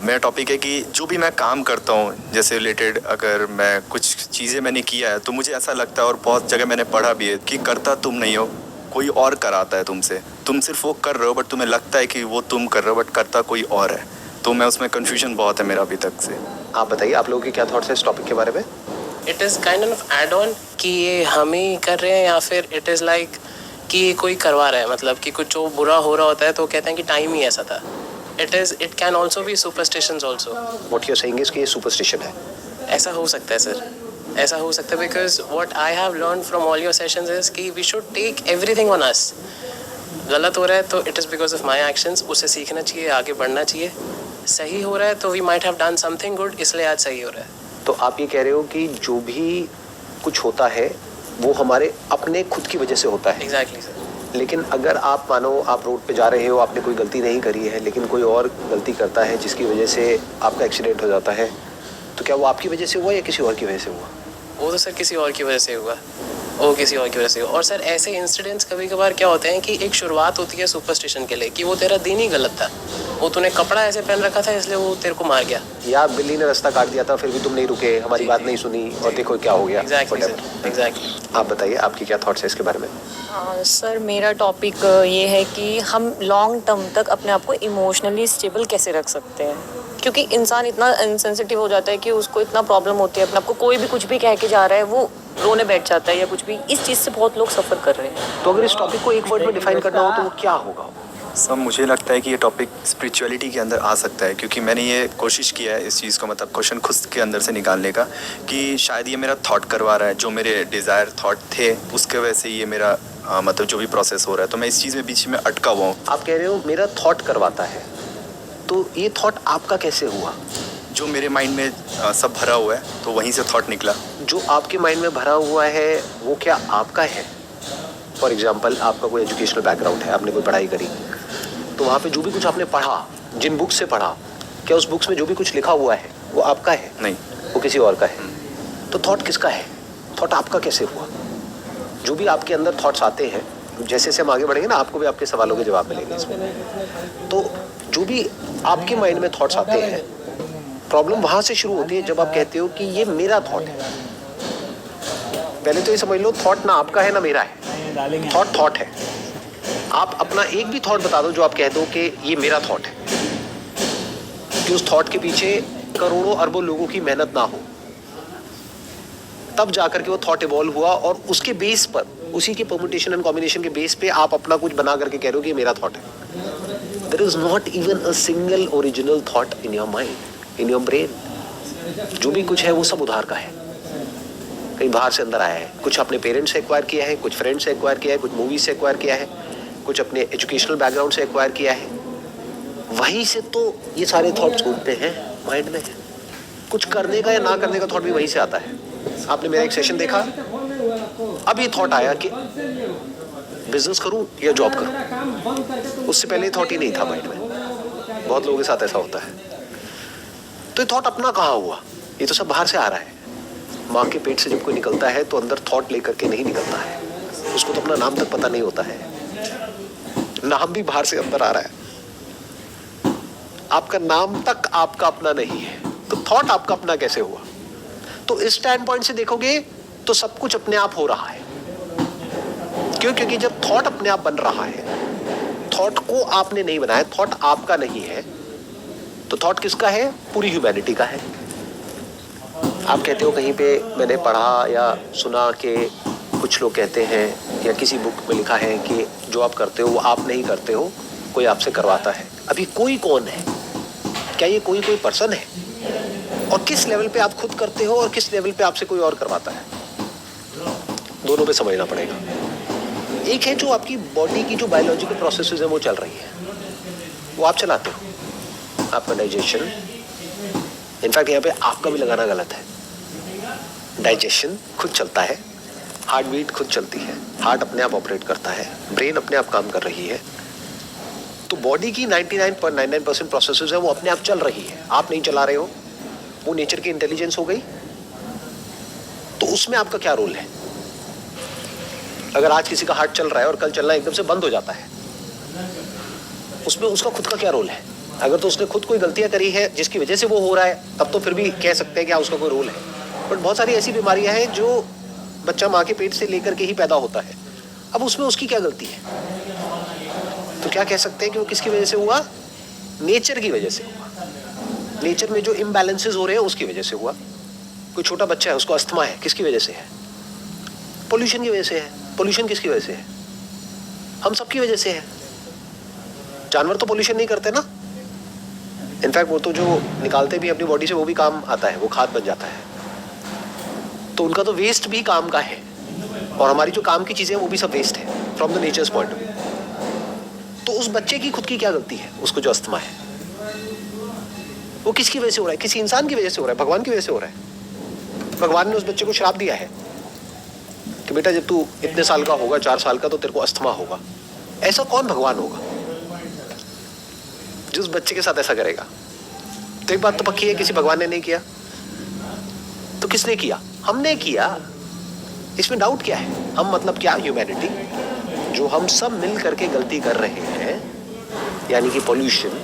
मेरा टॉपिक है कि जो भी मैं काम करता हूँ जैसे रिलेटेड, अगर मैं कुछ चीज़ें मैंने किया है तो मुझे ऐसा लगता है, और बहुत जगह मैंने पढ़ा भी है, कि करता तुम नहीं हो, कोई और कराता है तुमसे। तुम सिर्फ वो कर रहे हो बट तुम्हें लगता है कि वो तुम कर रहे हो, बट करता कोई और है। तो मैं उसमें कन्फ्यूजन बहुत है मेरा अभी तक से। आप बताइए, आप लोगों के क्या थॉट्स है इस टॉपिक के बारे में? It is kind of add on कि ये हम ही कर रहे हैं, या फिर इट इज़ लाइक कि ये कोई करवा रहा है, मतलब कि कुछ जो बुरा हो रहा होता है तो कहते हैं कि टाइम ही ऐसा था। It can also be superstitions also. What you are saying is कि ये सुपरस्टिशन है? ऐसा हो सकता है सर, ऐसा हो सकता है, because what I have learn from all your sessions is कि we should take everything on us. गलत हो रहा है तो it is because of my actions, उससे सीखना चाहिए, आगे बढ़ना चाहिए। सही हो रहा है तो we might have done something good, इसलिए आज सही हो रहा है। तो आप ये कह रहे हो कि जो भी कुछ होता है वो हमारे अपने खुद की वजह से होता है? Exactly sir. लेकिन अगर आप मानो आप रोड पे जा रहे हो, आपने कोई गलती नहीं करी है, लेकिन कोई और गलती करता है जिसकी वजह से आपका एक्सीडेंट हो जाता है, तो क्या वो आपकी वजह से हुआ या किसी और की वजह से हुआ? वो तो सर किसी और की वजह से हुआ, वो किसी और की वजह से हुआ। और सर ऐसे इंसिडेंट्स कभी कभार क्या होते हैं कि एक शुरुआत होती है सुपरस्टिशन के लिए कि वो तेरा दिन ही गलत था, वो तूने कपड़ा ऐसे पहन रखा था इसलिए वो तेरे को मार गया, या बिल्ली ने रास्ता काट दिया था फिर भी तुम नहीं रुके, हमारी बात नहीं सुनी और देखो क्या हो गया। एग्जैक्टली। आप बताइए, आपकी क्या थॉट्स है इसके बारे में? सर मेरा टॉपिक ये है कि हम लॉन्ग टर्म तक अपने आप को इमोशनली स्टेबल कैसे रख सकते हैं, क्योंकि इंसान इतना इनसेंसिटिव हो जाता है कि उसको इतना प्रॉब्लम होती है अपने आप को, कोई भी कुछ भी कह के जा रहा है वो रोने बैठ जाता है या कुछ भी। इस चीज़ से बहुत लोग सफ़र कर रहे हैं। तो अगर इस टॉपिक को एक वर्ड में डिफाइन करना हो तो वो क्या होगा? सब मुझे लगता है कि ये टॉपिक स्पिरिचुअलिटी के अंदर आ सकता है, क्योंकि मैंने ये कोशिश किया है इस चीज़ को, मतलब क्वेश्चन खुद के अंदर से निकालने का, कि शायद ये मेरा थॉट करवा रहा है, जो मेरे डिज़ायर थॉट थे उसके वजह से ये मेरा मतलब जो भी प्रोसेस हो रहा है, तो मैं इस चीज़ में बीच में अटका हुआ हूँ। आप कह रहे हो मेरा थॉट करवाता है, तो ये थॉट आपका कैसे हुआ? जो मेरे माइंड में सब भरा हुआ है तो वहीं से थॉट निकला। जो आपके माइंड में भरा हुआ है वो क्या आपका है? फॉर एग्जाम्पल, आपका कोई एजुकेशनल बैकग्राउंड है, आपने कोई पढ़ाई करी, तो वहाँ पे जो भी कुछ आपने पढ़ा, जिन बुक्स से पढ़ा, क्या उस बुक्स में जो भी कुछ लिखा हुआ है वो आपका है? नहीं, वो किसी और का है। तो थॉट किसका है? थॉट आपका कैसे हुआ? जो भी आपके अंदर थॉट्स आते हैं, जैसे जैसे हम आगे बढ़ेंगे ना, आपको भी आपके सवालों के जवाब मिलेंगे इसमें। तो जो भी आपके माइंड में थॉट्स आते हैं, प्रॉब्लम वहाँ से शुरू होती है जब आप कहते हो कि ये मेरा थॉट है। पहले तो ये समझ लो, थॉट ना आपका है ना मेरा है, थॉट है। आप अपना एक भी थॉट बता दो जो आप कह दो कि ये मेरा थॉट है, कि उस थॉट के पीछे करोड़ों अरबों लोगों की मेहनत ना हो, तब जाकर के वो थॉट इवॉल्व हुआ, और उसके बेस पर, उसी के परम्यूटेशन एंड कॉम्बिनेशन के बेस पे आप अपना कुछ बना करके कह रहे हो कि ये मेरा थॉट है। There is not even a single original thought in your mind, in your brain. जो भी कुछ है वो सब उधार का है, कहीं बाहर से अंदर आया है। कुछ अपने पेरेंट्स से एक्वायर किया है, कुछ फ्रेंड्स से एक्वायर किया है, कुछ मूवीज से एक्वायर किया है, कुछ अपने एजुकेशनल बैकग्राउंड से एक्वायर किया है। वहीं से तो ये सारे थॉट्स घूमते हैं माइंड में। कुछ करने का या ना करने का थॉट भी वहीं से आता है। आपने मेरा एक सेशन देखा, अब ये थॉट आया कि बिजनेस करूं या जॉब करूं, उससे पहले थॉट ही नहीं था माइंड में। बहुत लोगों के साथ ऐसा होता है। तो ये थॉट अपना कहाँ हुआ? ये तो सब बाहर से आ रहा है। माँ के पेट से जब कोई निकलता है तो अंदर थॉट लेकर के नहीं निकलता है, उसको तो अपना नाम तक पता नहीं होता है, नाम भी बाहर से अंदर आ रहा है। आपका नाम तक आपका अपना नहीं है, तो थॉट आपका अपना कैसे हुआ? तो इस स्टैंड पॉइंट से देखोगे तो सब कुछ अपने आप हो रहा है। क्यों? क्योंकि जब थॉट अपने आप बन रहा है, थॉट को आपने नहीं बनाया, थॉट आपका नहीं है, तो थॉट किसका है? पूरी ह्यूमैनिटी का है। आप कहते हो कहीं पे मैंने पढ़ा या सुना कि कुछ लोग कहते हैं या किसी बुक में लिखा है कि जो आप करते हो वो आप नहीं करते हो, कोई आपसे करवाता है। अभी कोई कौन है? क्या ये कोई पर्सन है? और किस लेवल पे आप खुद करते हो और किस लेवल पे आपसे कोई और करवाता है? दोनों पे समझना पड़ेगा। एक है जो आपकी बॉडी की जो बायोलॉजिकल प्रोसेसेस है वो चल रही है, वो आप चलाते हो, आपका डाइजेशन। इनफैक्ट यहाँ पे आपका भी लगाना गलत है। डाइजेशन खुद चलता है, हार्ट बीट खुद चलती है, हार्ट अपने आप ऑपरेट करता है, ब्रेन अपने आप काम कर रही है। तो बॉडी की 99.99% प्रोसेसेस है वो अपने आप चल रही है, आप नहीं चला रहे हो। वो नेचर की इंटेलिजेंस हो गई। तो उसमें आपका क्या रोल है? अगर आज किसी का हार्ट चल रहा है और कल चलना एकदम से बंद हो जाता है, उसमें उसका खुद का क्या रोल है? अगर तो उसने खुद कोई गलतियां करी है जिसकी वजह से वो हो रहा है, तब तो फिर भी कह सकते हैं कि हाँ उसका कोई रोल है। बट बहुत सारी ऐसी बीमारियां हैं जो बच्चा माँ के पेट से लेकर के ही पैदा होता है, अब उसमें उसकी क्या गलती है? तो क्या कह सकते हैं कि वो किसकी वजह से हुआ? नेचर की वजह से हुआ। नेचर में जो इम्बैलेंसेस हो रहे हैं उसकी वजह से हुआ। कोई छोटा बच्चा है, उसको अस्थमा है, किसकी वजह से है? पोल्यूशन की वजह से है। पोल्यूशन किसकी वजह से है? हम सबकी वजह से है। जानवर तो पोल्यूशन नहीं करते ना, इनफैक्ट वो तो जो निकालते भी अपनी बॉडी से वो भी काम आता है, वो खाद बन जाता है। तो उनका तो वेस्ट भी काम का है, और हमारी जो काम की चीजें हैं वो भी सब वेस्ट है from the natures point of view. तो उस बच्चे की खुद की क्या गलती है? उसको जो अस्थमा है वो किसकी वजह से हो रहा है? किसी इंसान की वजह से हो रहा है, भगवान की वजह से हो रहा है। भगवान ने उस बच्चे को श्राप दिया है कि बेटा जब तू इतने साल का होगा, 4 साल का, तो तेरे को अस्थमा होगा। ऐसा कौन भगवान होगा जो उस बच्चे के साथ ऐसा करेगा? तो एक बात तो पक्की है, किसी भगवान ने नहीं किया। तो किसने किया? हमने किया। इसमें डाउट क्या है? हम मतलब क्या? ह्यूमैनिटी, जो हम सब मिल करके गलती कर रहे हैं, यानी कि पोल्यूशन,